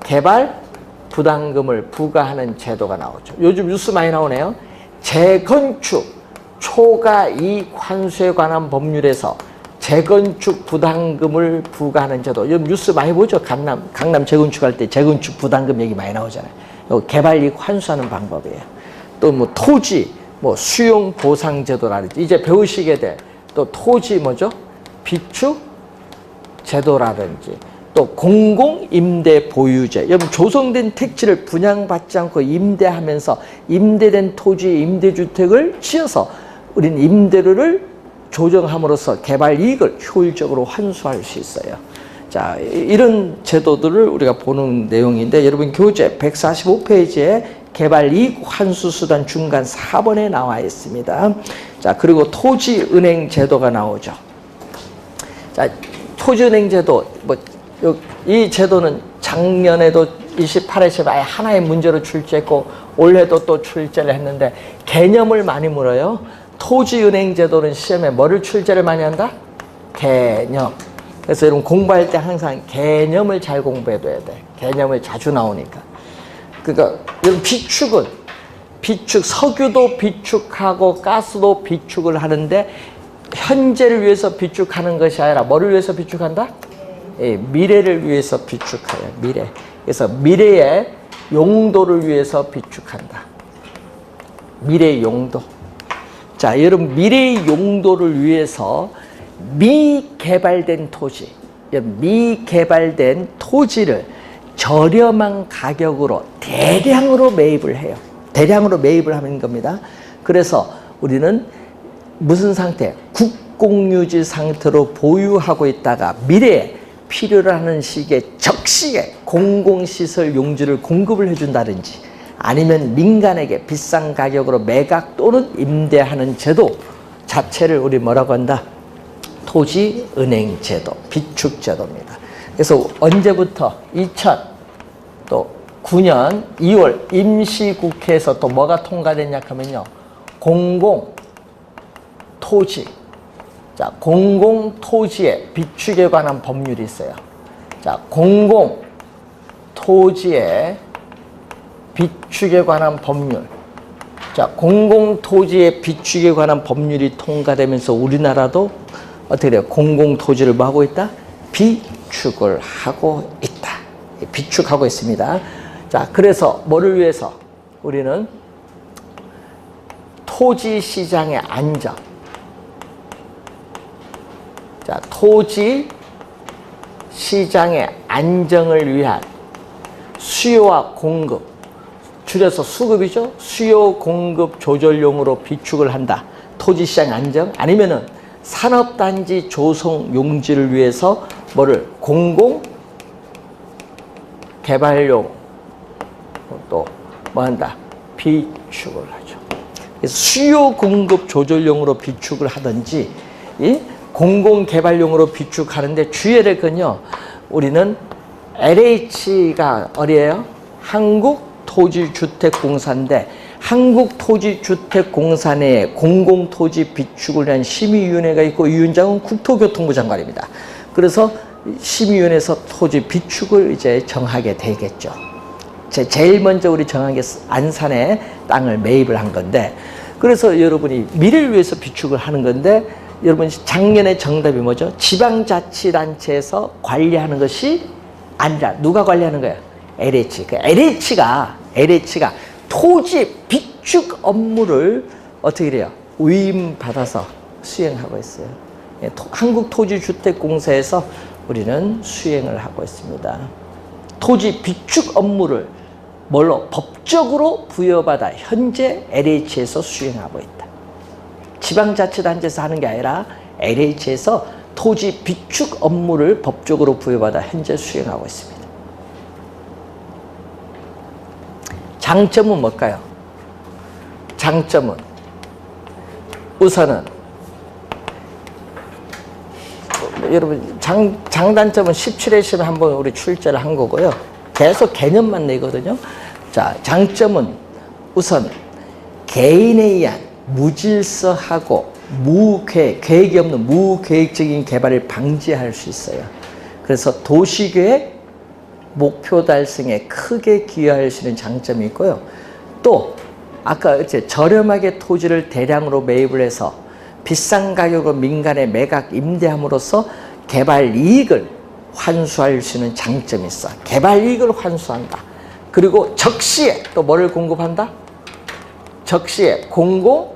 Speaker 1: 개발 부담금을 부과하는 제도가 나오죠. 요즘 뉴스 많이 나오네요. 재건축 초과 이익 환수에 관한 법률에서 재건축 부담금을 부과하는 제도. 요즘 뉴스 많이 보죠. 강남 재건축할 때 재건축 부담금 얘기 많이 나오잖아요. 이거 개발 이익 환수하는 방법이에요. 또 뭐 토지 수용 보상 제도라든지, 이제 배우시게 될 또 토지 뭐죠? 비축 제도라든지, 또 공공임대 보유제. 여러분, 조성된 택지를 분양받지 않고 임대하면서 임대된 토지 임대주택을 지어서 우리는 임대료를 조정함으로써 개발 이익을 효율적으로 환수할 수 있어요. 자, 이런 제도들을 우리가 보는 내용인데, 여러분 교재 145페이지에 개발 이익 환수 수단 중간 4번에 나와 있습니다. 자, 그리고 토지은행 제도가 나오죠. 자, 토지은행 제도, 이 제도는 작년에도 28회에 아예 하나의 문제로 출제했고, 올해도 또 출제를 했는데, 개념을 많이 물어요. 토지은행 제도는 시험에 뭐를 출제를 많이 한다? 개념. 그래서 여러분 공부할 때 항상 개념을 잘 공부해둬야 돼. 개념을 자주 나오니까. 그러니까 여러분 비축, 석유도 비축하고 가스도 비축을 하는데, 현재를 위해서 비축하는 것이 아니라 뭐를 위해서 비축한다? 예, 미래를 위해서 비축해요. 미래. 그래서 미래의 용도를 위해서 비축한다. 미래의 용도. 자, 여러분 미래의 용도를 위해서 미개발된 토지를 저렴한 가격으로 대량으로 매입을 해요. 대량으로 매입을 하는 겁니다. 그래서 우리는 무슨 상태? 국공유지 상태로 보유하고 있다가 미래에 필요로 하는 시기에 적시에 공공시설 용지를 공급을 해준다든지, 아니면 민간에게 비싼 가격으로 매각 또는 임대하는 제도 자체를 우리 뭐라고 한다? 토지은행 제도, 비축 제도입니다. 그래서 언제부터 2009년 2월 임시국회에서 또 뭐가 통과됐냐 하면요, 공공토지. 자, 공공토지의 비축에 관한 법률이 있어요. 자, 공공토지의 비축에 관한 법률. 자, 공공토지의 비축에 관한 법률이 통과되면서 우리나라도 어떻게 돼요? 공공토지를 뭐 하고 있다? 비축을 하고 있다. 비축하고 있습니다. 자, 그래서 뭐를 위해서? 우리는 토지 시장의 안정. 자, 토지 시장의 안정을 위한 수요와 공급, 줄여서 수급이죠. 수요 공급 조절용으로 비축을 한다. 토지 시장 안정, 아니면은 산업단지 조성 용지를 위해서 뭐를 공공 개발용 또 뭐 한다? 비축을 하죠. 그래서 수요 공급 조절용으로 비축을 하든지 이 공공 개발용으로 비축하는데 주의를 건요. 우리는 LH가 어디예요? 한국토지주택공사인데 한국토지주택공사 내에 공공토지 비축을 위한 심의위원회가 있고 이 위원장은 국토교통부 장관입니다. 그래서 심의위원회에서 토지 비축을 이제 정하게 되겠죠. 제일 먼저 우리 정한 게 안산에 땅을 매입을 한 건데, 그래서 여러분이 미래를 위해서 비축을 하는 건데, 여러분 작년에 정답이 뭐죠? 지방자치단체에서 관리하는 것이 아니라 누가 관리하는 거예요? LH. 그 LH가 토지 비축 업무를 어떻게 해요? 위임받아서 수행하고 있어요. 한국토지주택공사에서 우리는 수행을 하고 있습니다. 토지 비축 업무를 뭘로? 법적으로 부여받아 현재 LH에서 수행하고 있다. 지방자치단체에서 하는 게 아니라 LH에서 토지 비축 업무를 법적으로 부여받아 현재 수행하고 있습니다. 장점은 뭘까요? 장점은 우선은 여러분 장단점은 17회 시험에 한번 우리 출제를 한 거고요. 계속 개념만 내거든요. 자, 장점은 우선 개인에 의한 무질서하고 계획이 없는 무계획적인 개발을 방지할 수 있어요. 그래서 도시계획 목표 달성에 크게 기여할 수 있는 장점이 있고요. 또 아까 이제 저렴하게 토지를 대량으로 매입을 해서 비싼 가격으로 민간에 매각 임대함으로써 개발 이익을 환수할 수 있는 장점이 있어. 개발 이익을 환수한다. 그리고 적시에 또 뭐를 공급한다? 적시에 공공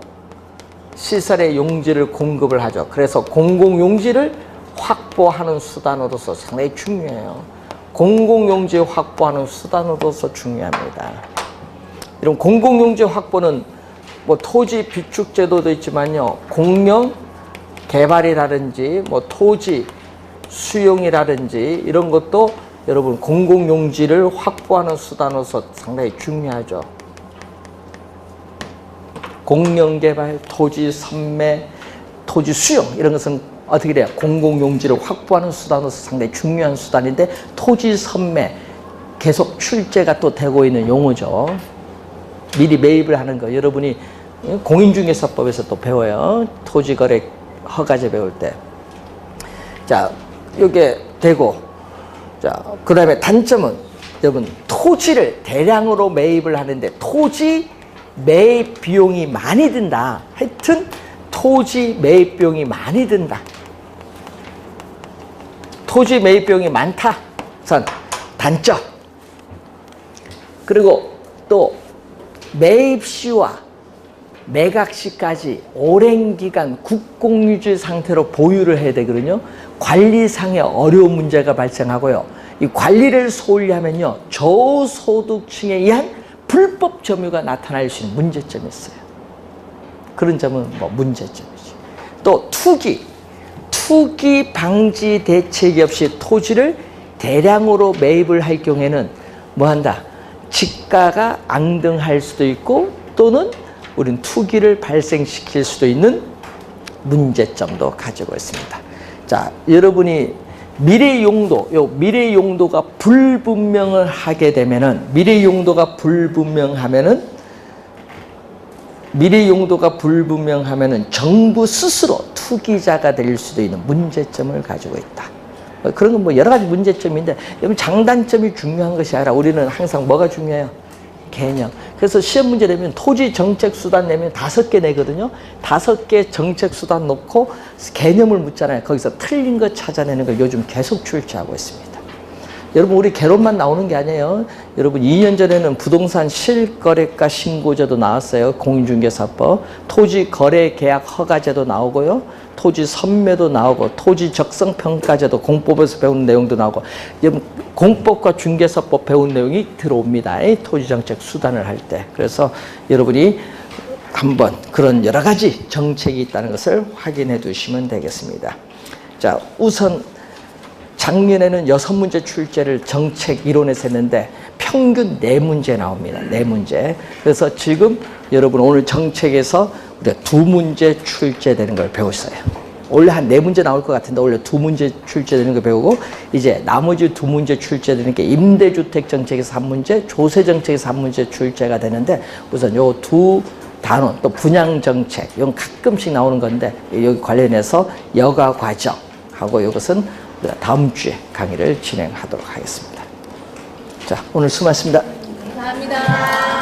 Speaker 1: 시설의 용지를 공급을 하죠. 그래서 공공 용지를 확보하는 수단으로서 상당히 중요해요. 공공 용지 확보하는 수단으로서 중요합니다. 이런 공공 용지 확보는 뭐 토지 비축 제도도 있지만요. 공영 개발이라든지 뭐 토지 수용이라든지 이런 것도 여러분 공공 용지를 확보하는 수단으로서 상당히 중요하죠. 공영 개발, 토지 선매, 토지 수용 이런 것은 어떻게 돼요? 공공 용지를 확보하는 수단으로서 상당히 중요한 수단인데 토지 선매 계속 출제가 또 되고 있는 용어죠. 미리 매입을 하는 거 여러분이 공인중개사법에서 또 배워요. 토지거래 허가제 배울 때. 자, 이게 되고, 자, 그 다음에 단점은 여러분 토지를 대량으로 매입을 하는데 토지 매입 비용이 많이 든다. 하여튼 토지 매입 비용이 많이 든다. 토지 매입 비용이 많다. 우선 단점. 그리고 또 매입 시와 매각 시까지 오랜 기간 국공유지 상태로 보유를 해야 되거든요. 관리상의 어려운 문제가 발생하고요. 이 관리를 소홀히 하면요. 저소득층에 의한 불법 점유가 나타날 수 있는 문제점이 있어요. 그런 점은 뭐 문제점이지. 또 투기 방지 대책이 없이 토지를 대량으로 매입을 할 경우에는 뭐 한다? 지가가 앙등할 수도 있고 또는 우리는 투기를 발생시킬 수도 있는 문제점도 가지고 있습니다. 자, 여러분이 미래 용도가 불분명을 하게 되면은 미래 용도가 불분명하면은 정부 스스로 투기자가 될 수도 있는 문제점을 가지고 있다. 그런 건 뭐 여러 가지 문제점인데 여러분 장단점이 중요한 것이 아니라 우리는 항상 뭐가 중요해요? 개념. 그래서 시험 문제 내면 토지 정책 수단 내면 5개 내거든요. 5개 정책 수단 놓고 개념을 묻잖아요. 거기서 틀린 거 찾아내는 걸 요즘 계속 출제하고 있습니다. 여러분 우리 개론만 나오는 게 아니에요. 여러분 2년 전에는 부동산 실거래가 신고제도 나왔어요. 공인중개사법. 토지 거래 계약 허가제도 나오고요. 토지 선매도 나오고 토지 적성평가제도 공법에서 배운 내용도 나오고 여러분 공법과 중개사법 배운 내용이 들어옵니다. 토지정책 수단을 할 때. 그래서 여러분이 한번 그런 여러 가지 정책이 있다는 것을 확인해 두시면 되겠습니다. 자, 우선 작년에는 6문제 출제를 정책 이론에서 했는데 평균 4문제 나옵니다. 4문제. 그래서 지금 여러분 오늘 정책에서 우리가 2문제 출제되는 걸 배웠어요. 원래 한 4문제 나올 것 같은데 원래 2문제 출제되는 거 배우고 이제 나머지 2문제 출제되는 게 임대주택 정책에서 3문제, 조세 정책에서 3문제 출제가 되는데 우선 요 두 단원 또 분양 정책 이건 가끔씩 나오는 건데 여기 관련해서 여가 과정하고 이것은 우리가 다음 주에 강의를 진행하도록 하겠습니다. 자, 오늘 수고하셨습니다.
Speaker 2: 감사합니다.